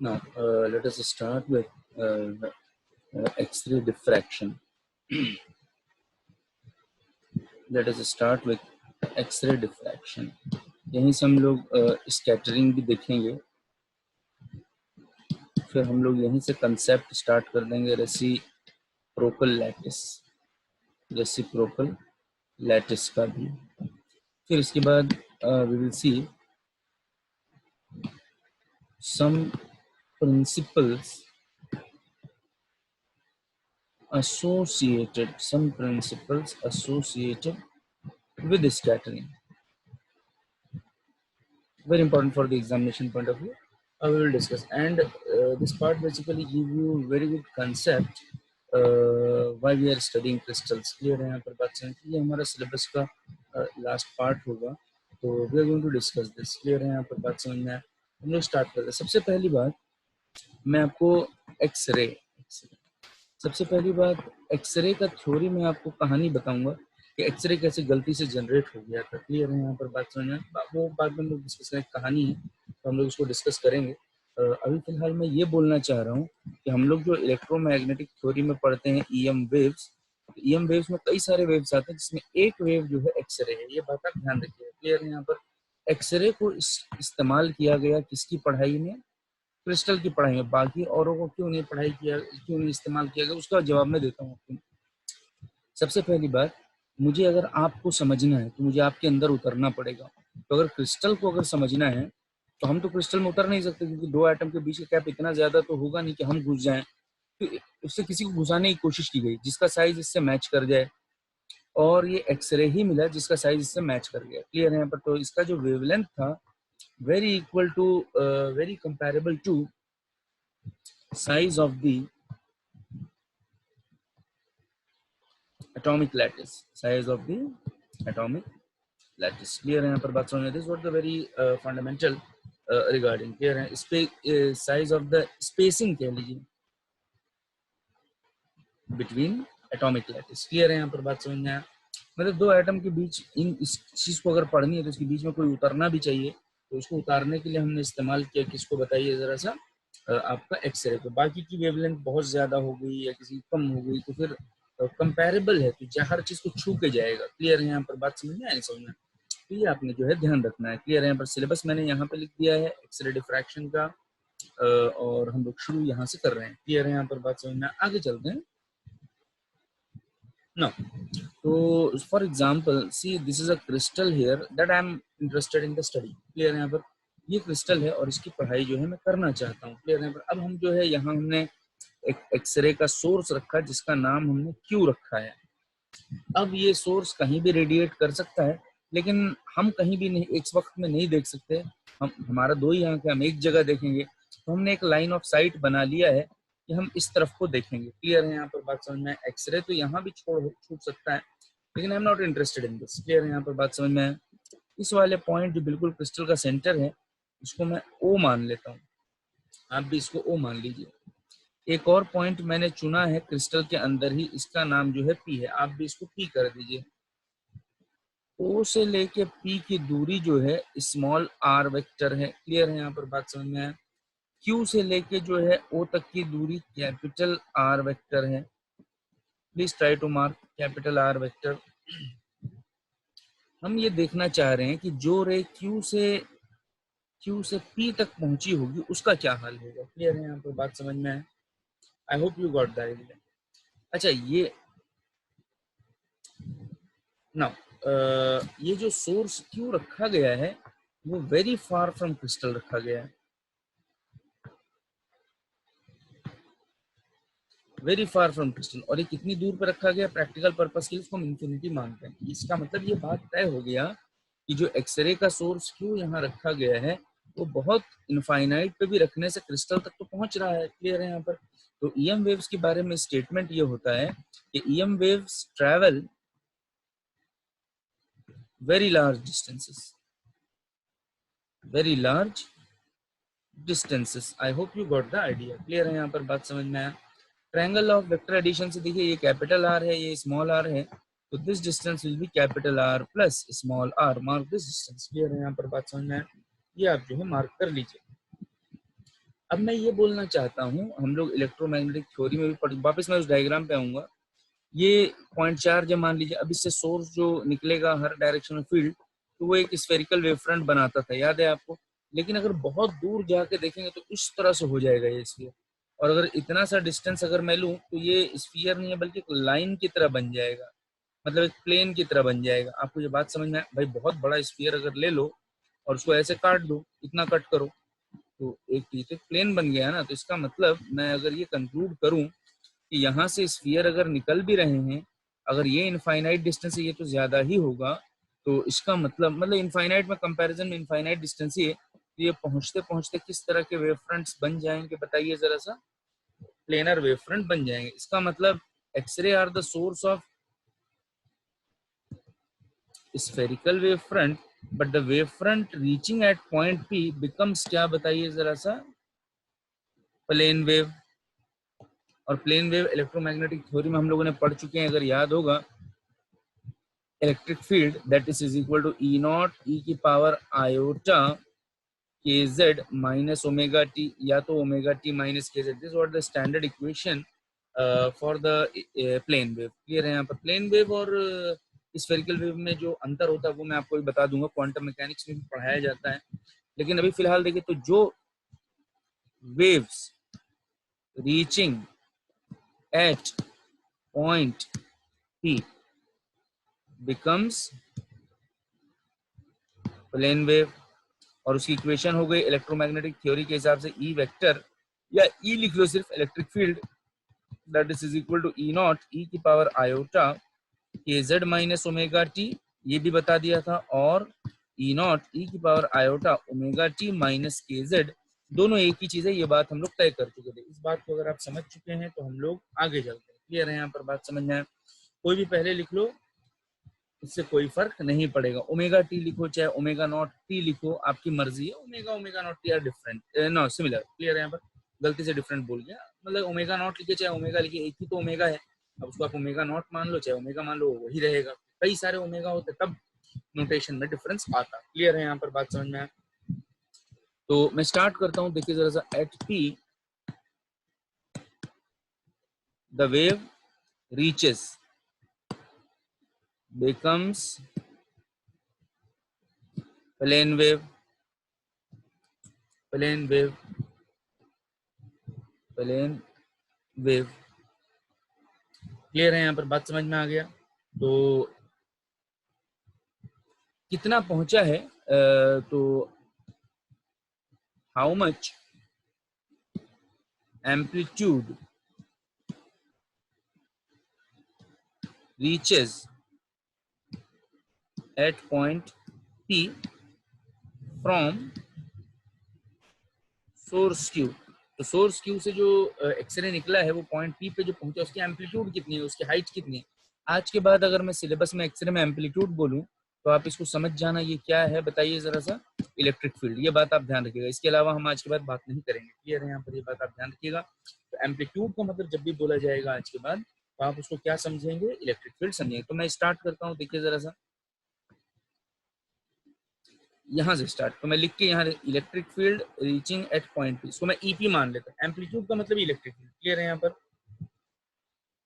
Now, let us start with X-ray diffraction. Let us start with X-ray diffraction. यहीं से हम लोग scattering भी देखेंगे, फिर हम लोग यहीं से कंसेप्ट स्टार्ट कर देंगे रेसिप्रोकल लैटिस का भी। फिर इसके बाद we will see some principles associated with scattering. Very important for the examination point of view. We will discuss, and this part basically give you very good concept why we are studying crystals. Clear है यहाँ पर बात समझ कि ये हमारा syllabus का last part होगा, तो we are going to discuss this. Clear है यहाँ पर बात समझ में? हम लोग स्टार्ट करते हैं। सबसे पहली बात मैं आपको एक्सरे का थ्योरी में आपको कहानी बताऊंगा कि एक्सरे कैसे गलती से जनरेट हो गया था। क्लियर है यहाँ पर बात समझ में? वो बाद में हम लोग डिस्कस करेंगे, कहानी है तो हम लोग उसको डिस्कस करेंगे। अभी फिलहाल मैं ये बोलना चाह रहा हूँ कि हम लोग जो इलेक्ट्रोमैग्नेटिक थ्योरी में पढ़ते हैं ईएम वेव्स में कई सारे वेव्स आते हैं, जिसमें एक वेव जो है एक्सरे है। ये बात आप ध्यान रखिए। क्लियर है यहाँ पर? एक्सरे को इस्तेमाल किया गया किसकी पढ़ाई में? क्रिस्टल की पढ़ाई में। बाकी औरों को क्यों नहीं इस्तेमाल किया गया, उसका जवाब मैं देता हूँ आपको। सबसे पहली बात, मुझे अगर आपको समझना है तो मुझे आपके अंदर उतरना पड़ेगा। तो अगर क्रिस्टल को अगर समझना है तो हम तो क्रिस्टल में उतर नहीं सकते, क्योंकि दो एटम के बीच का गैप इतना ज्यादा तो होगा नहीं कि हम घुस जाएं। तो उससे किसी को घुसाने की कोशिश की गई जिसका साइज इससे मैच कर जाए, और ये एक्सरे ही मिला जिसका साइज इससे मैच कर गया। क्लियर है यहाँ पर? तो इसका जो वेवलेंथ था very comparable to size of the atomic lattice. Clear है यहाँ पर बात समझ में? This was the very fundamental regarding. Clear है? Size of the spacing कह लीजिए between atomic lattice. Clear है यहाँ पर बात समझ में आया? मतलब दो एटम के बीच इस चीज को अगर पढ़नी है तो इसके बीच में कोई उतरना भी चाहिए, तो उसको उतारने के लिए हमने इस्तेमाल किया किसको, बताइए जरा सा, आपका एक्सरे को। बाकी की वेवलेंथ बहुत ज्यादा हो गई या किसी कम हो गई तो फिर कंपैरेबल है, तो हर चीज को छू के जाएगा। क्लियर है यहाँ पर बात समझ में? समझ में? तो ये आपने जो है ध्यान रखना है। क्लियर है यहाँ पर? सिलेबस मैंने यहाँ पे लिख दिया है एक्सरे डिफ्रैक्शन का, और हम लोग शुरू यहाँ से कर रहे हैं। क्लियर है यहाँ पर बात समझ में? आगे चलते हैं ना। तो for example see, this is a crystal here that I am interested in the study. Clear है यहाँ पर? ये क्रिस्टल है और इसकी पढ़ाई जो है मैं करना चाहता हूँ। क्लियर है यहाँ पर? अब हम जो है यहाँ हमने एक एक्सरे का सोर्स रखा जिसका नाम हमने क्यू रखा है। अब ये सोर्स कहीं भी रेडिएट कर सकता है, लेकिन हम कहीं भी नहीं एक वक्त में नहीं देख सकते। हमारा दो ही आंख है, हम एक जगह देखेंगे, तो हमने एक लाइन ऑफ साइट बना लिया है कि हम इस तरफ को देखेंगे। क्लियर है यहाँ पर बात समझ में? एक्सरे तो यहाँ भी छूट सकता है, लेकिन I am not interested in this. Clear है यहाँ पर बात समझ में? इस वाले पॉइंट जो बिल्कुल क्रिस्टल का सेंटर है, इसको मैं ओ मान लेता हूँ, आप भी इसको ओ मान लीजिए। एक और पॉइंट मैंने चुना है क्रिस्टल के अंदर ही, इसका नाम जो है पी है, आप भी इसको पी कर दीजिए। ओ से लेके पी की दूरी जो है स्मॉल आर वेक्टर है। क्लियर है यहाँ पर बात समझ में है? क्यू से लेके जो है ओ तक की दूरी कैपिटल आर वेक्टर है। Please try to mark capital R vector. हम ये देखना चाह रहे हैं कि जो रे क्यू से पी तक पहुंची होगी उसका क्या हाल होगा। क्लियर है यहाँ पर बात समझ में है? आई hope you got the idea. अच्छा, ये ना ये जो सोर्स क्यों रखा गया है वो वेरी फार फ्रॉम क्रिस्टल रखा गया है, वेरी फार फ्रॉम क्रिस्टल। और ये कितनी दूर पर रखा गया? प्रैक्टिकल पर्पस के लिए इसको हम इंफिनिटी मानते हैं। इसका मतलब ये बात तय हो गया कि जो एक्सरे का सोर्स क्यों यहाँ रखा गया है वो बहुत इनफाइनाइट पे भी रखने से क्रिस्टल तक तो पहुंच रहा है। क्लियर है यहाँ पर? तो ईएम वेव्स के बारे में स्टेटमेंट ये होता है कि EM waves travel very large distances. I hope you got the idea. Clear है यहाँ पर बात समझ में आया? ट्रायंगल ऑफ वेक्टर एडिशन से देखिए, ये कैपिटल आर है, ये स्मॉल आर है, तो this distance will be capital R plus small R. Mark this distance. Clear है यहाँ पर बात समझ में आया? ये आप जो है मार्क कर लीजिए। अब मैं ये बोलना चाहता हूँ, हम लोग इलेक्ट्रोमैग्नेटिक थ्योरी में भी वापस मैं उस डायग्राम पे आऊंगा। ये पॉइंट चार्ज जब मान लीजिए, अब इससे सोर्स जो निकलेगा हर डायरेक्शन में फील्ड, तो वो एक स्फेरिकल वेव फ्रंट बनाता था, याद है आपको। लेकिन अगर बहुत दूर जाके देखेंगे तो इस तरह से हो जाएगा ये स्फीयर। और अगर इतना सा डिस्टेंस अगर मैं लूं तो ये स्फीयर नहीं है बल्कि एक लाइन की तरह बन जाएगा, मतलब एक प्लेन की तरह बन जाएगा। आपको ये बात समझ में भाई, बहुत बड़ा स्फीयर अगर ले लो और उसको ऐसे काट दो, इतना कट करो, तो एक प्लेन बन गया ना। तो इसका मतलब मैं अगर ये कंक्लूड करूं कि यहाँ से स्फीयर अगर निकल भी रहे हैं, अगर ये इनफाइनाइट डिस्टेंस है, ये तो ज्यादा ही होगा। तो इसका मतलब इनफाइनाइट में कंपैरिजन में इनफाइनाइट डिस्टेंस ही है, तो ये पहुंचते पहुंचते किस तरह के वेव फ्रंट्स बन जाएंगे बताइए जरा सा। प्लेनर वेव फ्रंट बन जाएंगे। इसका मतलब X-ray are the source of spherical wave front, but the wave front reaching at point P becomes क्या बताइए जरा सा, प्लेन वेव। और प्लेन वेव इलेक्ट्रोमैग्नेटिक थ्योरी में हम लोगों ने पढ़ चुके हैं, अगर याद होगा, electric field that is equal to E naught E की power iota K Z minus omega T, या तो omega T minus K Z. This what the standard equation for the plane wave. Clear है यहाँ पर। Plane wave और spherical wave में जो अंतर होता है वो मैं आपको भी बता दूंगा, क्वांटम मैकेनिक्स में भी पढ़ाया जाता है। लेकिन अभी फिलहाल देखिए, तो जो waves reaching at point P becomes plane wave, और उसकी इक्वेशन हो गई इलेक्ट्रोमैग्नेटिक थ्योरी के हिसाब से ई वेक्टर, या ई लिख लो सिर्फ, electric field that is equal to E naught E की power iota K Z minus omega T, ये भी बता दिया था, और ई नॉट ई की power iota omega T minus K Z, दोनों एक ही चीज है। ये बात हम लोग तय कर चुके थे। इस बात को अगर आप समझ चुके हैं तो हम लोग आगे चलते हैं। क्लियर है यहाँ पर, बात समझ में आए। कोई भी पहले लिख लो, इससे कोई फर्क नहीं पड़ेगा। ओमेगा टी लिखो चाहे ओमेगा नॉट टी लिखो, आपकी मर्जी है। Omega omega naught T are different, no similar. Clear है यहाँ पर, गलती से डिफरेंट बोल गया, मतलब ओमेगा नॉट लिखे चाहे ओमेगा लिखे, एक ही तो ओमेगा है। अब उसको आप ओमेगा नॉट मान लो चाहे ओमेगा मान लो, वही रहेगा। कई सारे ओमेगा होते तब नोटेशन में डिफरेंस आता। क्लियर है यहाँ पर, बात समझ में आए। तो मैं स्टार्ट करता हूँ, देखिए जरा सा। At P the wave reaches becomes plane wave, plane wave, plane wave. Clear है यहाँ पर, बात समझ में आ गया। तो कितना पहुंचा है, तो how much amplitude reaches at point P from source Q. तो सोर्स क्यू से जो एक्सरे निकला है वो पॉइंट P पे जो पहुंचा, उसकी एम्पलीट्यूड कितनी है, उसकी हाइट कितनी है। आज के बाद अगर मैं सिलेबस में एक्सरे में एम्पलीट्यूड बोलूं तो आप इसको समझ जाना ये क्या है बताइए जरा सा, इलेक्ट्रिक फील्ड। ये बात आप ध्यान रखिएगा, इसके अलावा हम आज के बाद बात नहीं करेंगे। क्लियर है यहाँ पर, ये बात आप ध्यान रखिएगा। तो एम्पलीट्यूड का मतलब जब भी बोला जाएगा आज के बाद, तो आप उसको क्या समझेंगे, इलेक्ट्रिक फील्ड समझेंगे। तो मैं स्टार्ट करता हूँ, देखिए जरा सा यहाँ से स्टार्ट। तो मैं लिख के यहाँ electric field reaching at point P, इसको मैं ईपी मान लेता हूँ। एम्पलीट्यूड का मतलब इलेक्ट्रिक फील्ड। क्लियर है यहाँ पर,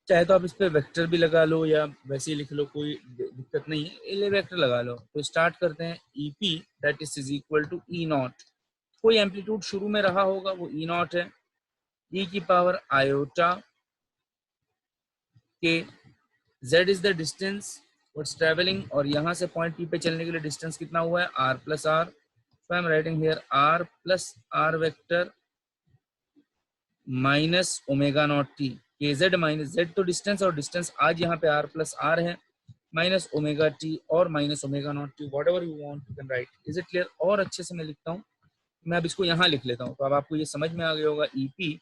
चाहे तो आप इस पे वेक्टर भी लगा लो या वैसे ही लिख लो, कोई दिक्कत नहीं है, इले वेक्टर लगा लो। तो स्टार्ट करते हैं। EP that is equal to E naught, कोई एम्पलीट्यूड शुरू में रहा होगा वो ई नॉट है, ई की power iota K, Z is the distance what's travelling, और यहाँ से पॉइंट P पे चलने के लिए डिस्टेंस कितना हुआ है, R plus R. So I am writing here R plus R vector minus omega naught T K Z minus Z, तो डिस्टेंस, और डिस्टेंस आज यहाँ पे आर प्लस आर है, माइनस ओमेगा टी और minus omega naught T, whatever you want you can write. Is it clear. और अच्छे से मैं लिखता हूँ, मैं अब इसको यहाँ लिख लेता हूँ, तो अब आपको ये समझ में आ गया होगा। E P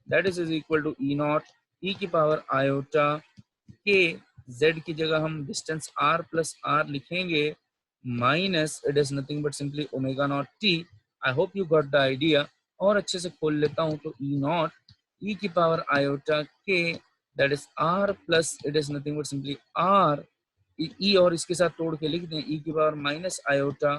that is equal to E naught E की पावर आयोटा के, जेड की जगह हम डिस्टेंस आर प्लस आर लिखेंगे, minus it is nothing but simply omega naught T. I hope you got the idea. और अच्छे से खोल लेता हूँ, तो ई नॉट ई की power iota K that is R plus it is nothing but simply R, E और इसके साथ तोड़ के लिख दें, ई की power minus iota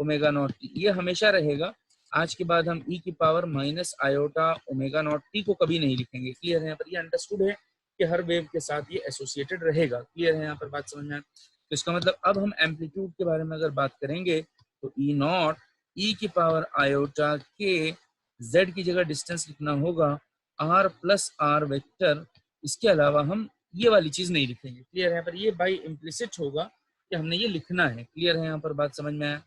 omega naught T. ये हमेशा रहेगा, आज के बाद हम e की power minus iota omega naught T को कभी नहीं लिखेंगे। क्लियर है? यहाँ पर ये अंडरस्टूड है कि हर वेव के साथ ये एसोसिएटेड रहेगा। क्लियर है यहाँ पर बात समझ में? तो इसका मतलब अब हम एम्पलीट्यूड के बारे में अगर बात करेंगे तो ई नॉट ई की पावर आयोटा के z की जगह डिस्टेंस लिखना होगा r प्लस आर वेक्टर। इसके अलावा हम ये वाली चीज नहीं लिखेंगे। क्लियर है? यहाँ पर ये बाई इम्प्लिसिट होगा कि हमने ये लिखना है। क्लियर है यहाँ पर बात समझ में आया?